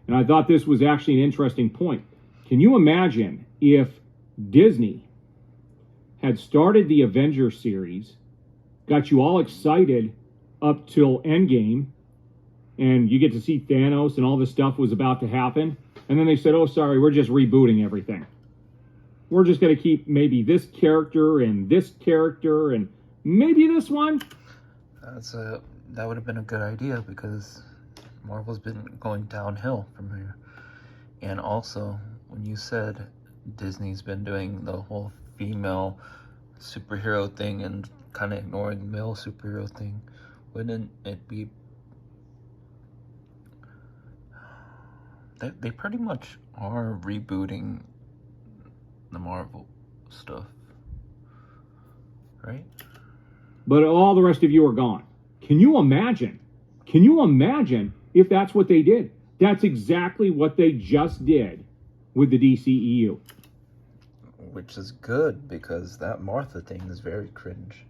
And I thought this was actually an interesting point. Can you imagine if Disney had started the Avengers series, got you all excited up till Endgame, and you get to see Thanos and all this stuff was about to happen, and then they said, oh, sorry, we're just rebooting everything. We're just going to keep maybe this character and maybe this one. That would have been a good idea, because Marvel's been going downhill from here. And also, when you said Disney's been doing the whole female superhero thing and kind of ignoring the male superhero thing, wouldn't it be... They pretty much are rebooting the Marvel stuff, right? But all the rest of you are gone. Can you imagine? Can you imagine if that's what they did? That's exactly what they just did with the DCEU. Which is good, because that Martha thing is very cringe.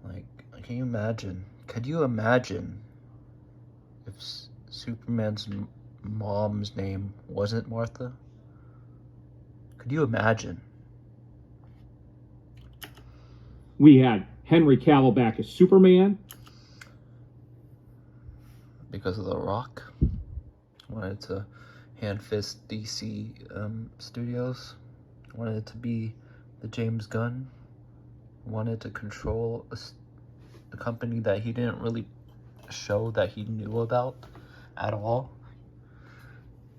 Like, can you imagine? Could you imagine if Superman's mom's name wasn't Martha? Could you imagine? We had Henry Cavill back as Superman. Because of The Rock. Wanted to hand-fist DC Studios. Wanted it to be the James Gunn. Wanted to control a company that he didn't really show that he knew about at all.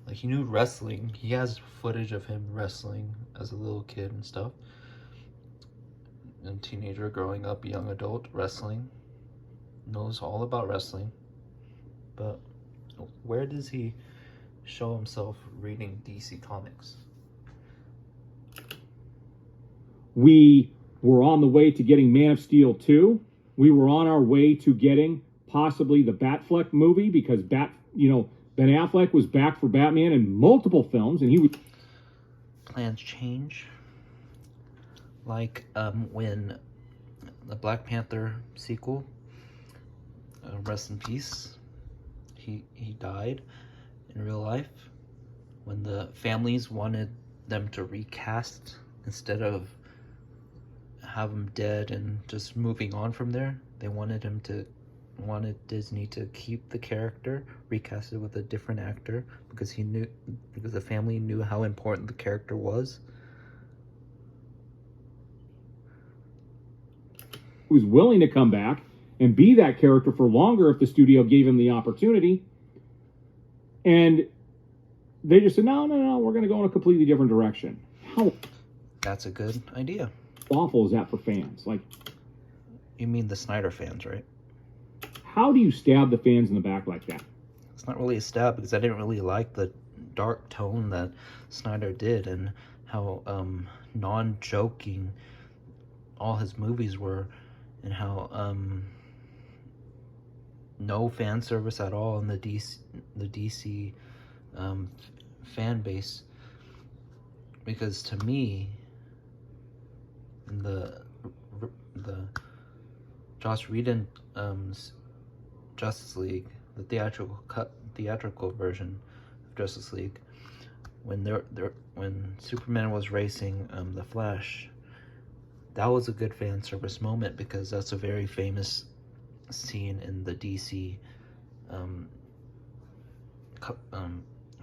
Like, he knew wrestling. He has footage of him wrestling as a little kid and stuff. A teenager growing up, young adult, wrestling. Knows all about wrestling. But where does he show himself reading DC Comics? We were on the way to getting Man of Steel 2. We were on our way to getting possibly the Batfleck movie, because Ben Affleck was back for Batman in multiple films, and he was... Plans change. Like when the Black Panther sequel, rest in peace, he died in real life. When the families wanted them to recast instead of have him dead and just moving on from there, they wanted Disney to keep the character, recast it with a different actor, because the family knew how important the character was. He was willing to come back and be that character for longer if the studio gave him the opportunity. And they just said, no, we're going to go in a completely different direction. How That's a good idea. awful is that for fans? Like, You mean the Snyder fans, right? how do you stab the fans in the back like that? It's not really a stab, because I didn't really like the dark tone that Snyder did, and how non-joking all his movies were, and how no fan service at all in the DC fan base. Because to me, the Joss Whedon Justice League, the theatrical version of Justice League, when Superman was racing the Flash, that was a good fan service moment, because that's a very famous scene in the DC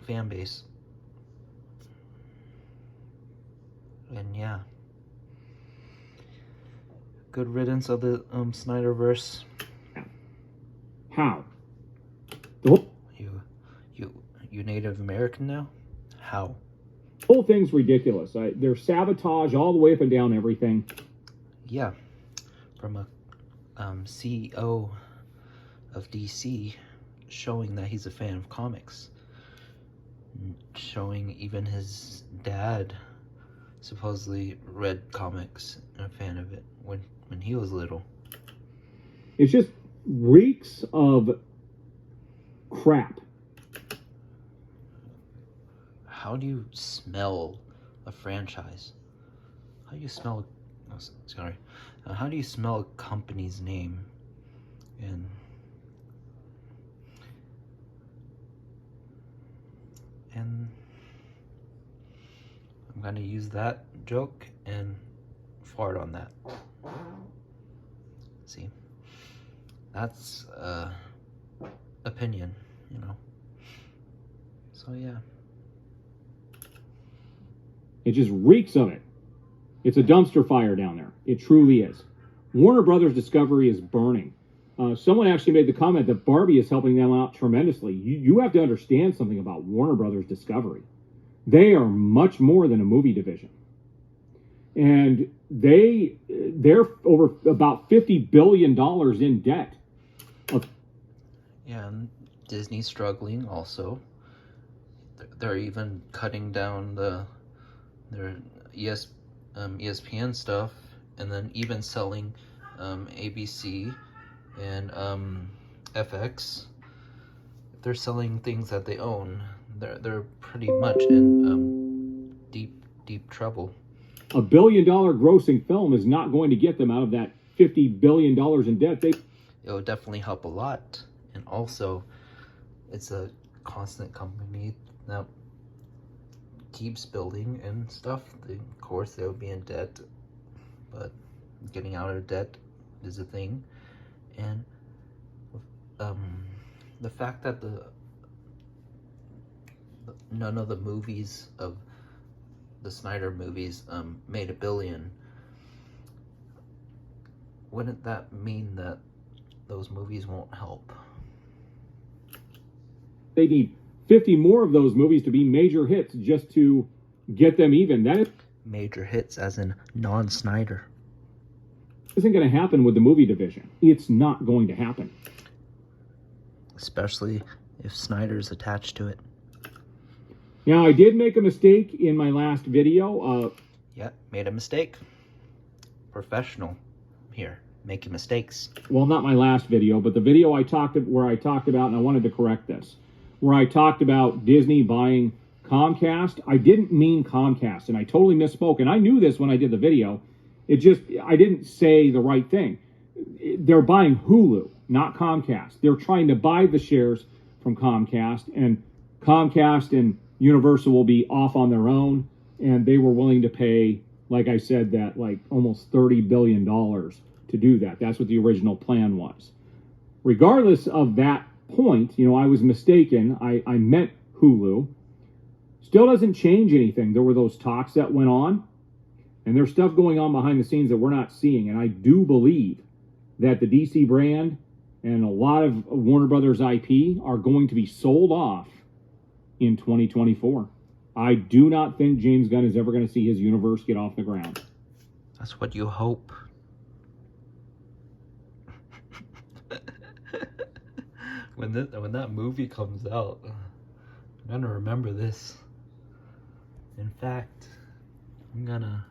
fan base. And yeah, good riddance of the Snyderverse. How? You Native American now? How? The whole thing's ridiculous. There's sabotage all the way up and down everything. Yeah, from a CEO of DC showing that he's a fan of comics, showing even his dad supposedly read comics and a fan of it when he was little. It's just reeks of crap. How do you smell a franchise? How do you smell... Oh, sorry. How do you smell a company's name? And And I'm gonna use that joke and fart on that. See, that's opinion, you know. So yeah. It just reeks of it. It's a dumpster fire down there. It truly is. Warner Brothers Discovery is burning. Someone actually made the comment that Barbie is helping them out tremendously. You have to understand something about Warner Brothers Discovery. They are much more than a movie division. And they're over about $50 billion in debt. Yeah, and Disney's struggling also. They're even cutting down their ESPN stuff, and then even selling ABC and FX. They're selling things that they own. They're pretty much in deep trouble. $1 billion grossing film is not going to get them out of that $50 billion in debt. It would definitely help a lot. And also, it's a constant company that keeps building and stuff. Of course, they would be in debt, but getting out of debt is a thing. And the fact that none of the movies of the Snyder movies made $1 billion, wouldn't that mean that those movies won't help? They need 50 more of those movies to be major hits just to get them even. That Major hits as in non-Snyder. isn't going to happen with the movie division. It's not going to happen. Especially if Snyder's attached to it. Now, I did make a mistake in my last video. Yeah, made a mistake. Professional here, making mistakes. Well, not my last video, but the video where I talked about, and I wanted to correct this, where I talked about Disney buying Comcast. I didn't mean Comcast, and I totally misspoke, and I knew this when I did the video. I didn't say the right thing. They're buying Hulu, not Comcast. They're trying to buy the shares from Comcast, and Comcast and Universal will be off on their own, and they were willing to pay, like I said, that like almost $30 billion to do that. That's what the original plan was. Regardless of that point, I was mistaken. I meant Hulu. Still doesn't change anything. There were those talks that went on, and there's stuff going on behind the scenes that we're not seeing. And I do believe that the DC brand and a lot of Warner Brothers IP are going to be sold off in 2024. I do not think James Gunn is ever going to see his universe get off the ground. That's what you hope. When that movie comes out, I'm gonna remember this. In fact, I'm gonna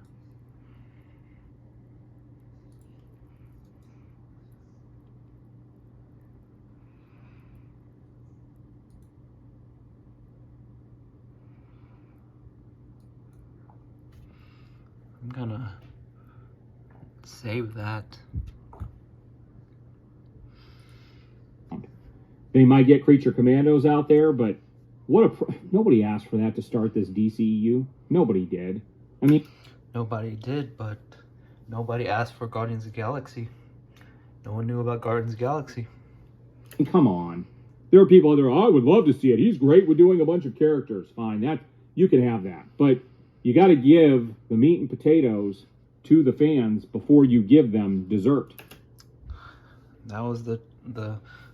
save that. They might get Creature Commandos out there, but nobody asked for that to start this DCEU. Nobody did. I mean, Nobody did, but nobody asked for Guardians of the Galaxy. No one knew about Guardians of the Galaxy. come on. There are people out there, I would love to see it. He's great with doing a bunch of characters. Fine, you can have that. But you got to give the meat and potatoes to the fans before you give them dessert. That was the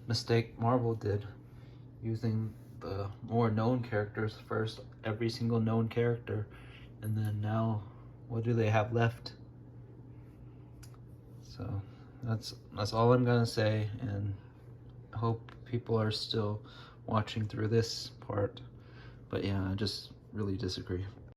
mistake Marvel did, using the more known characters first, every single known character, and then now what do they have left? So that's all I'm gonna say, and I hope people are still watching through this part. But yeah, I just really disagree.